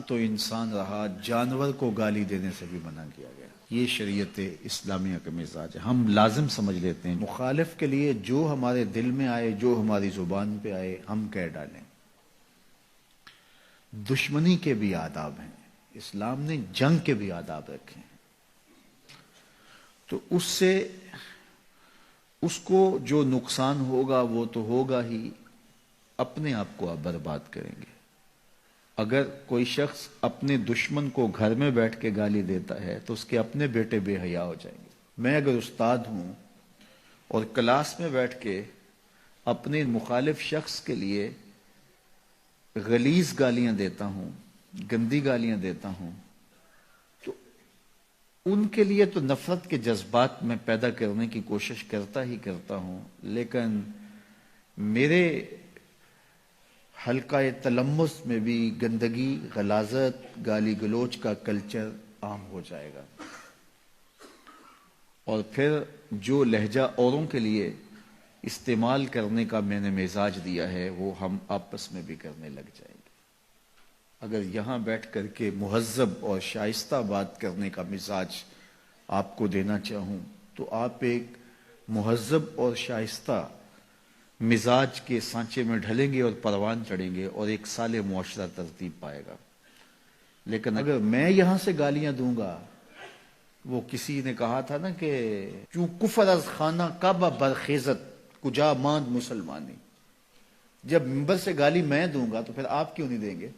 تو انسان رہا، جانور کو گالی دینے سے بھی منع کیا گیا۔ یہ شریعت اسلامیہ کا مزاج ہے۔ ہم لازم سمجھ لیتے ہیں مخالف کے لیے جو ہمارے دل میں آئے، جو ہماری زبان پہ آئے، ہم کہہ ڈالیں۔ دشمنی کے بھی آداب ہیں، اسلام نے جنگ کے بھی آداب رکھے ہیں، تو اس سے اس کو جو نقصان ہوگا وہ تو ہوگا ہی، اپنے آپ کو آپ برباد کریں گے۔ اگر کوئی شخص اپنے دشمن کو گھر میں بیٹھ کے گالی دیتا ہے تو اس کے اپنے بیٹے بے حیا ہو جائیں گے۔ میں اگر استاد ہوں اور کلاس میں بیٹھ کے اپنے مخالف شخص کے لیے غلیظ گالیاں دیتا ہوں، گندی گالیاں دیتا ہوں، تو ان کے لیے تو نفرت کے جذبات میں پیدا کرنے کی کوشش کرتا ہی کرتا ہوں، لیکن میرے حلقہ تلمس میں بھی گندگی، غلاظت، گالی گلوچ کا کلچر عام ہو جائے گا، اور پھر جو لہجہ اوروں کے لیے استعمال کرنے کا میں نے مزاج دیا ہے وہ ہم آپس میں بھی کرنے لگ جائیں گے۔ اگر یہاں بیٹھ کر کے مہذب اور شائستہ بات کرنے کا مزاج آپ کو دینا چاہوں تو آپ ایک مہذب اور شائستہ مزاج کے سانچے میں ڈھلیں گے اور پروان چڑھیں گے اور ایک صالح معاشرہ ترتیب پائے گا۔ لیکن اگر میں یہاں سے گالیاں دوں گا، وہ کسی نے کہا تھا نا کہ چوں کفر از خانہ کعبہ برخیزت کجا ماند مسلمانی، جب منبر سے گالی میں دوں گا تو پھر آپ کیوں نہیں دیں گے؟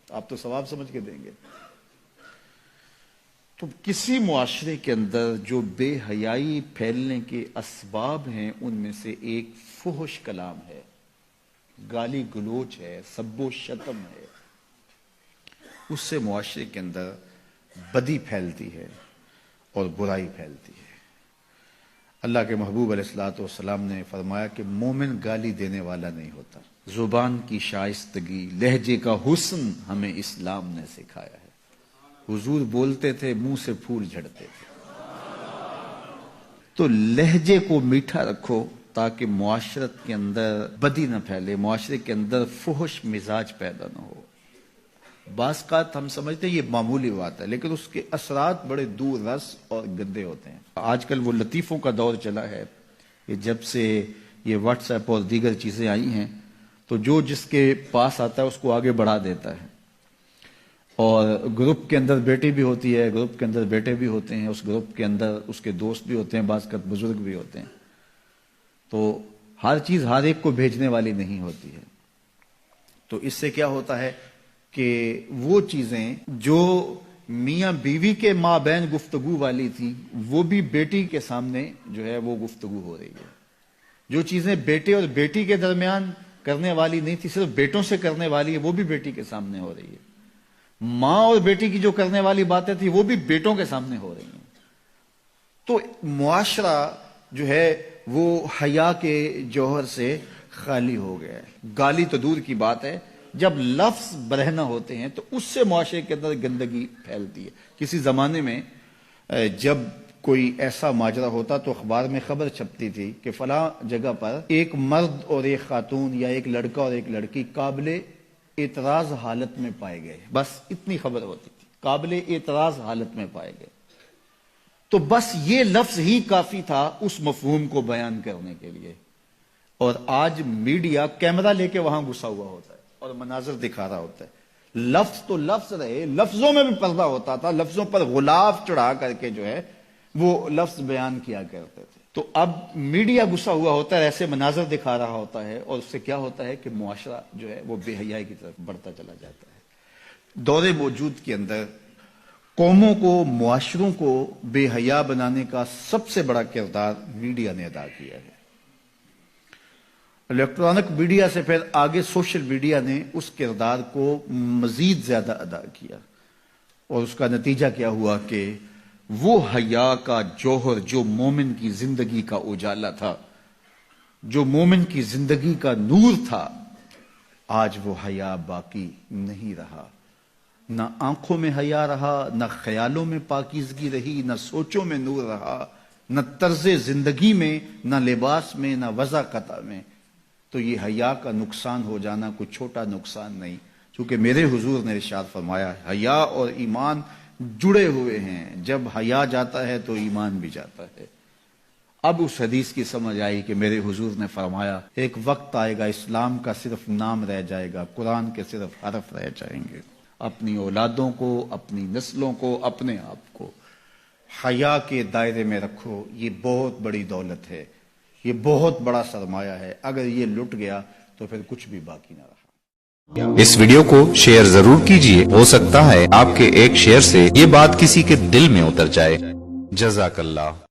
آپ تو ثواب سمجھ کے دیں گے۔ تو کسی معاشرے کے اندر جو بے حیائی پھیلنے کے اسباب ہیں ان میں سے ایک فحش کلام ہے، گالی گلوچ ہے، سب و شتم ہے، اس سے معاشرے کے اندر بدی پھیلتی ہے اور برائی پھیلتی ہے۔ اللہ کے محبوب علیہ الصلوۃ والسلام نے فرمایا کہ مومن گالی دینے والا نہیں ہوتا۔ زبان کی شائستگی، لہجے کا حسن ہمیں اسلام نے سکھایا ہے۔ حضور بولتے تھے، منہ سے پھول جھڑتے تھے۔ تو لہجے کو میٹھا رکھو تاکہ معاشرت کے اندر بدی نہ پھیلے، معاشرے کے اندر فحش مزاج پیدا نہ ہو۔ بعض اوقات ہم سمجھتے ہیں یہ معمولی بات ہے، لیکن اس کے اثرات بڑے دور رس اور گندے ہوتے ہیں۔ آج کل وہ لطیفوں کا دور چلا ہے کہ جب سے یہ واٹس ایپ اور دیگر چیزیں آئی ہیں تو جو جس کے پاس آتا ہے اس کو آگے بڑھا دیتا ہے، اور گروپ کے اندر بیٹی بھی ہوتی ہے، گروپ کے اندر بیٹے بھی ہوتے ہیں، اس گروپ کے اندر اس کے دوست بھی ہوتے ہیں، بعض اوقات بزرگ بھی ہوتے ہیں۔ تو ہر چیز ہر ایک کو بھیجنے والی نہیں ہوتی ہے۔ تو اس سے کیا ہوتا ہے کہ وہ چیزیں جو میاں بیوی کے مابین گفتگو والی تھی وہ بھی بیٹی کے سامنے جو ہے وہ گفتگو ہو رہی ہے۔ جو چیزیں بیٹے اور بیٹی کے درمیان کرنے والی نہیں تھی، صرف بیٹوں سے کرنے والی ہے، وہ بھی بیٹی کے سامنے ہو رہی ہے۔ ماں اور بیٹی کی جو کرنے والی باتیں تھی وہ بھی بیٹوں کے سامنے ہو رہی ہیں۔ تو معاشرہ جو ہے وہ حیا کے جوہر سے خالی ہو گیا ہے۔ گالی تو دور کی بات ہے، جب لفظ برہنہ ہوتے ہیں تو اس سے معاشرے کے اندر گندگی پھیلتی ہے۔ کسی زمانے میں جب کوئی ایسا ماجرا ہوتا تو اخبار میں خبر چھپتی تھی کہ فلاں جگہ پر ایک مرد اور ایک خاتون یا ایک لڑکا اور ایک لڑکی قابل اعتراض حالت میں پائے گئے، بس اتنی خبر ہوتی تھی، قابل اعتراض حالت میں پائے گئے۔ تو بس یہ لفظ ہی کافی تھا اس مفہوم کو بیان کرنے کے لیے، اور آج میڈیا کیمرہ لے کے وہاں گھسا ہوا ہوتا ہے اور مناظر دکھا رہا ہوتا ہے۔ لفظ تو لفظ رہے، لفظوں میں بھی پردہ ہوتا تھا، لفظوں پر غلاف چڑھا کر کے جو ہے وہ لفظ بیان کیا کرتے تھے۔ تو اب میڈیا گھسا ہوا ہوتا ہے، ایسے مناظر دکھا رہا ہوتا ہے، اور اس سے کیا ہوتا ہے کہ معاشرہ جو ہے وہ بے حیائی کی طرف بڑھتا چلا جاتا ہے۔ دور موجود کے اندر قوموں کو، معاشروں کو بے حیا بنانے کا سب سے بڑا کردار میڈیا نے ادا کیا ہے۔ الیکٹرانک میڈیا سے پھر آگے سوشل میڈیا نے اس کردار کو مزید زیادہ ادا کیا، اور اس کا نتیجہ کیا ہوا کہ وہ حیا کا جوہر جو مومن کی زندگی کا اجالا تھا، جو مومن کی زندگی کا نور تھا، آج وہ حیا باقی نہیں رہا۔ نہ آنکھوں میں حیا رہا، نہ خیالوں میں پاکیزگی رہی، نہ سوچوں میں نور رہا، نہ طرز زندگی میں، نہ لباس میں، نہ وضع قطع میں۔ تو یہ حیا کا نقصان ہو جانا کوئی چھوٹا نقصان نہیں، کیونکہ میرے حضور نے ارشاد فرمایا حیا اور ایمان جڑے ہوئے ہیں، جب حیا جاتا ہے تو ایمان بھی جاتا ہے۔ اب اس حدیث کی سمجھ آئی کہ میرے حضور نے فرمایا ایک وقت آئے گا اسلام کا صرف نام رہ جائے گا، قرآن کے صرف حرف رہ جائیں گے۔ اپنی اولادوں کو، اپنی نسلوں کو، اپنے آپ کو حیا کے دائرے میں رکھو، یہ بہت بڑی دولت ہے، یہ بہت بڑا سرمایہ ہے۔ اگر یہ لٹ گیا تو پھر کچھ بھی باقی نہ رہا۔ اس ویڈیو کو شیئر ضرور کیجئے، ہو سکتا ہے آپ کے ایک شیئر سے یہ بات کسی کے دل میں اتر جائے۔ جزاک اللہ۔